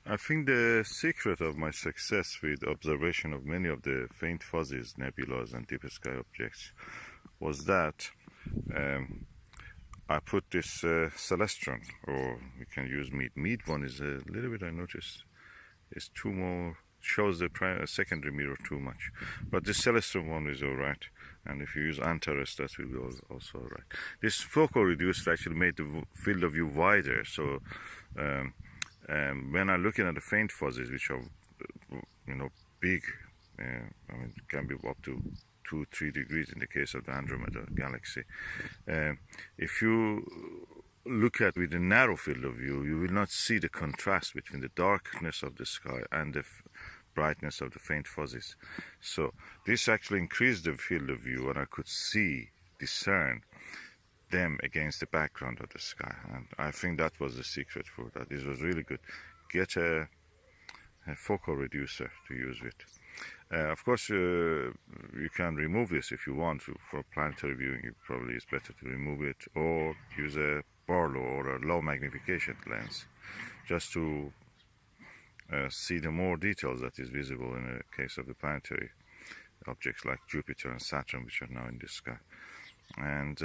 I think the secret of my success with observation of many of the faint fuzzies, nebulas, and deep sky objects was that I put this Celestron, or we can use Meade. Meade one is a little bit, I noticed, is too more, shows the secondary mirror too much. But this Celestron one is alright, and if you use Antares, that will be also alright. This focal reducer actually made the field of view wider, so when I'm looking at the faint fuzzies, which are, big, I mean, can be up to 2-3 degrees in the case of the Andromeda galaxy. If you look at with a narrow field of view, you will not see the contrast between the darkness of the sky and the brightness of the faint fuzzies. So this actually increased the field of view, and I could discern them against the background of the sky, and I think that was the secret for that. This was really good. Get a focal reducer to use with. Of course, you can remove this if you want. For planetary viewing, it probably is better to remove it, or use a Barlow or a low magnification lens, just to see the more details that is visible in the case of the planetary objects like Jupiter and Saturn, which are now in the sky. And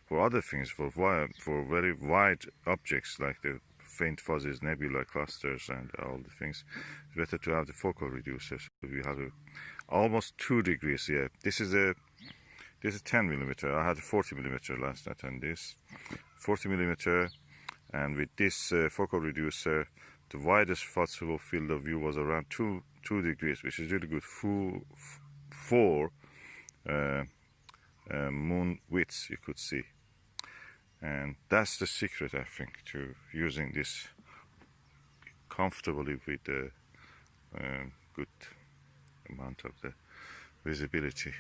for other things, for very wide objects like the faint fuzzies, nebula clusters, and all the things, it's better to have the focal reducer. So we have almost 2 degrees. Yeah, this is a 10 millimeter. I had a 40 millimeter last night, and this 40 millimeter, and with this focal reducer, the widest possible field of view was around 2 degrees, which is really good for moon widths you could see. And that's the secret, I think, to using this comfortably with a good amount of the visibility.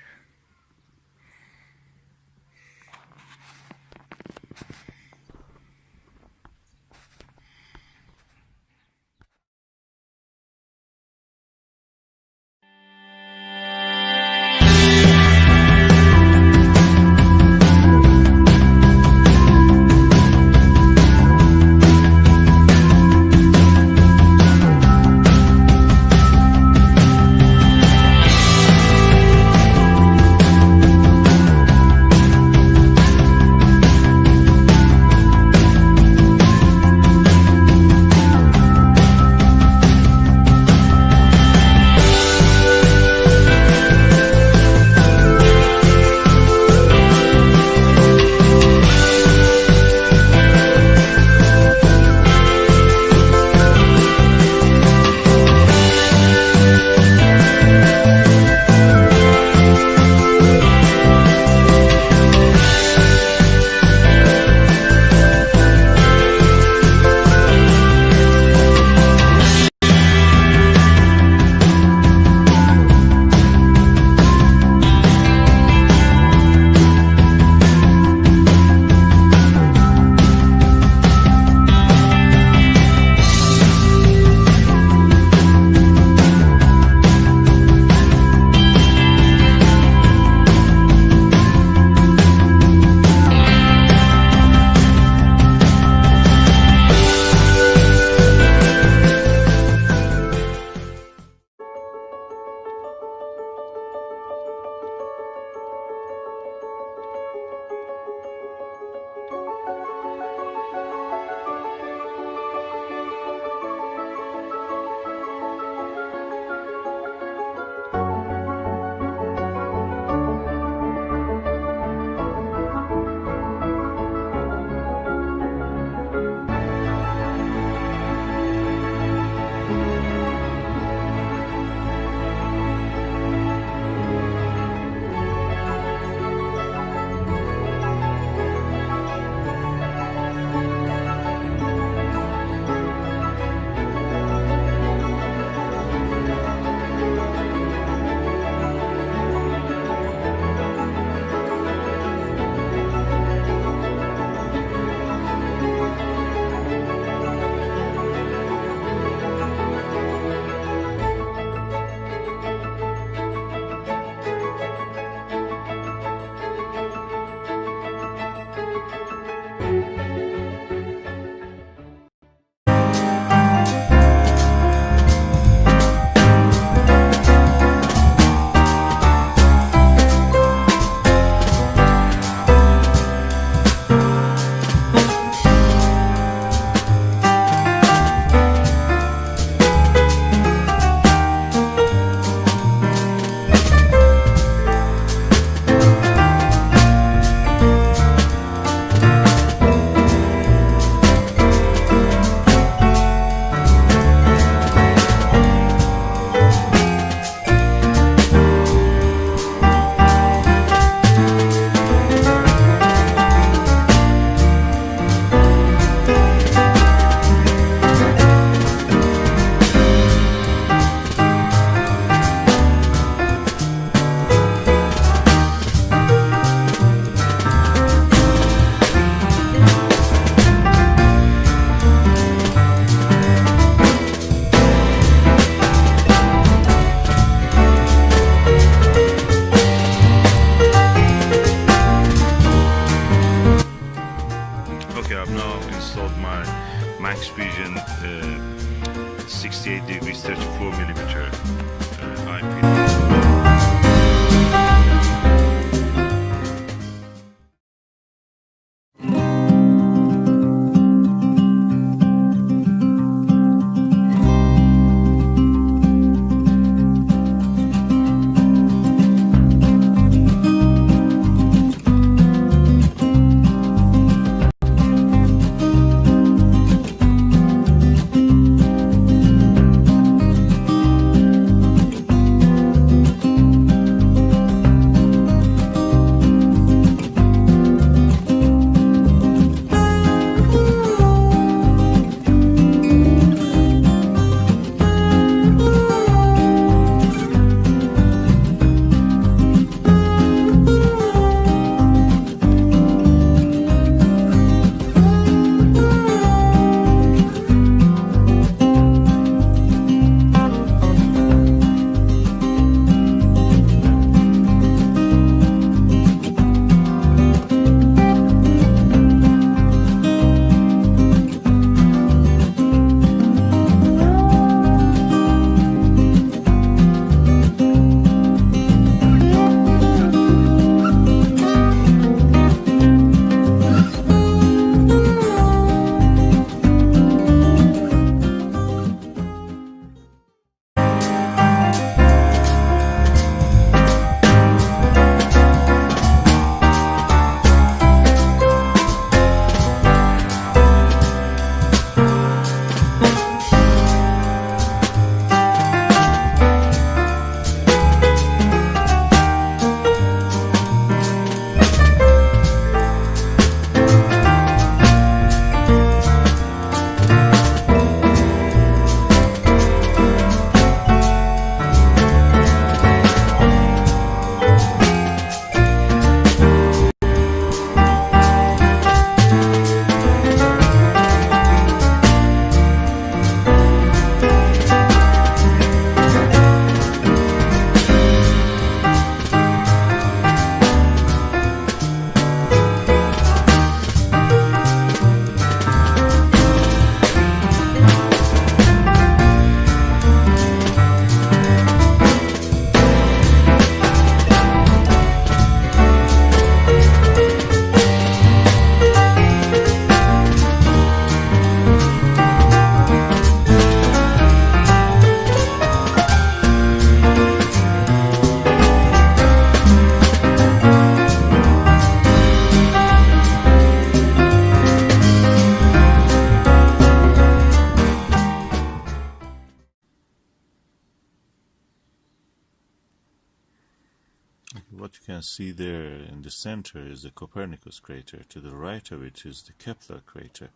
What you can see there in the center is the Copernicus crater. To the right of it is the Kepler crater.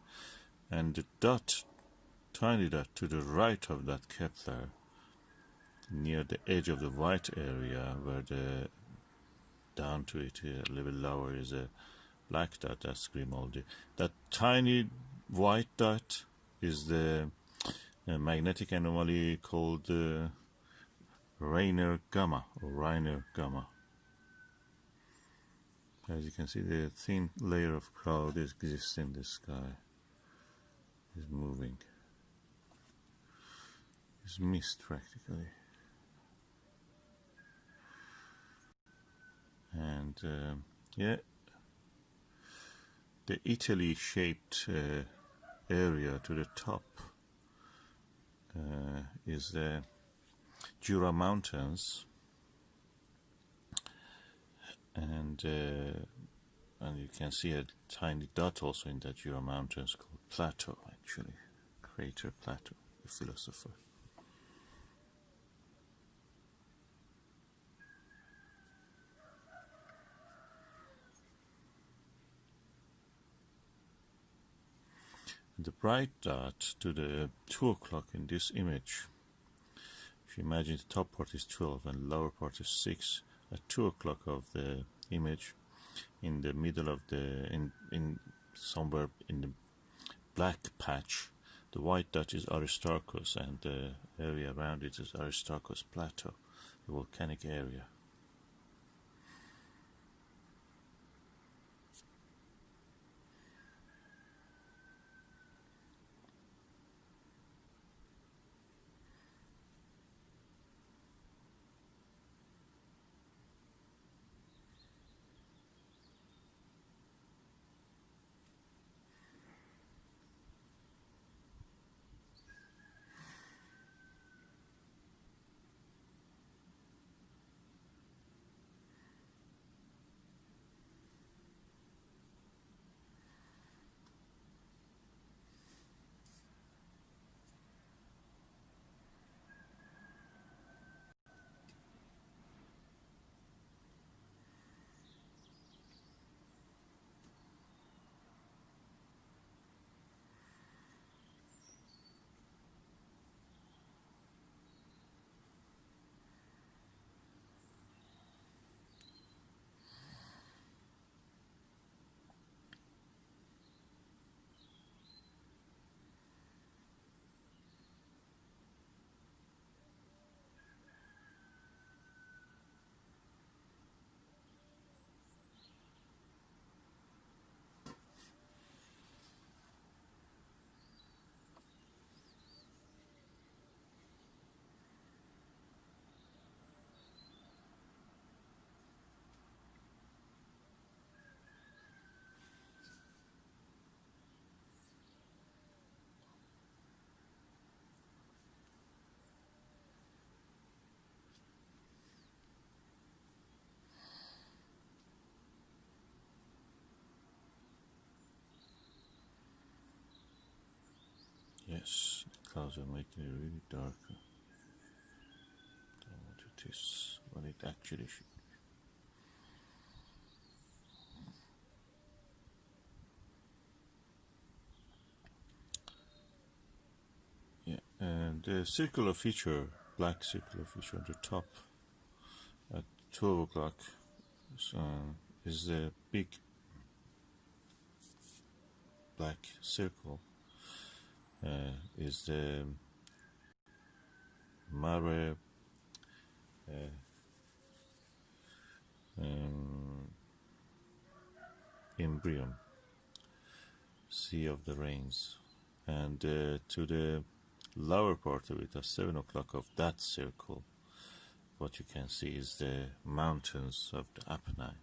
And the dot, tiny dot to the right of that Kepler, near the edge of the white area, where the down to it a little lower is a black dot, that's Grimaldi. That tiny white dot is the magnetic anomaly called Rainer Gamma, or Reiner Gamma. As you can see, the thin layer of cloud exists in the sky. Is moving. It's mist practically. And yeah, the Italy-shaped area to the top is the Jura Mountains, and you can see a tiny dot also in that Jura Mountains called Plato, actually, crater Plato, the philosopher. The bright dot to the 2 o'clock in this image, if you imagine the top part is 12 and lower part is 6, at 2 o'clock of the image, in the middle of the, in somewhere in the black patch, the white dot is Aristarchus, and the area around it is Aristarchus Plateau, the volcanic area. Yes, the clouds are making it really darker than what it is, what it actually should be. Yeah, and the circular feature, black circular feature on the top at 12 o'clock is the big black circle, is the Mare Imbrium, Sea of the Rains, and to the lower part of it at 7 o'clock of that circle, what you can see is the mountains of the Apennine.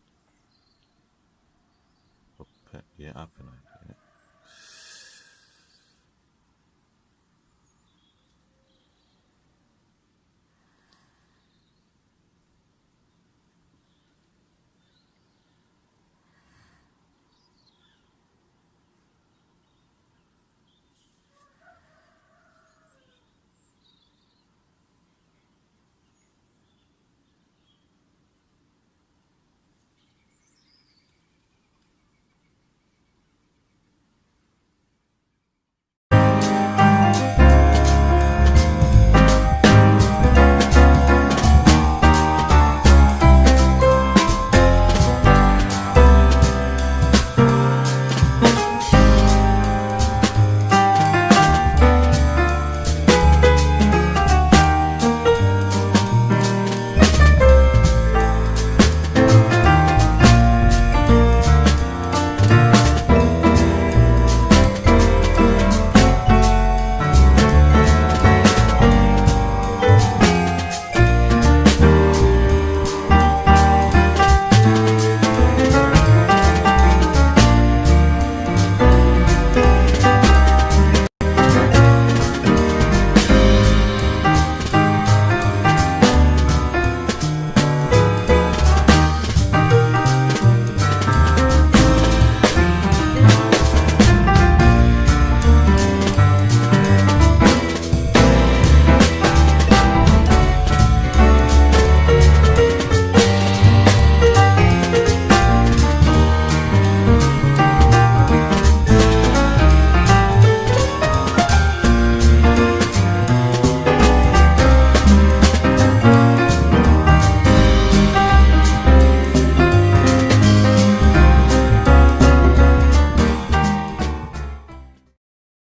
Yeah, Apennine.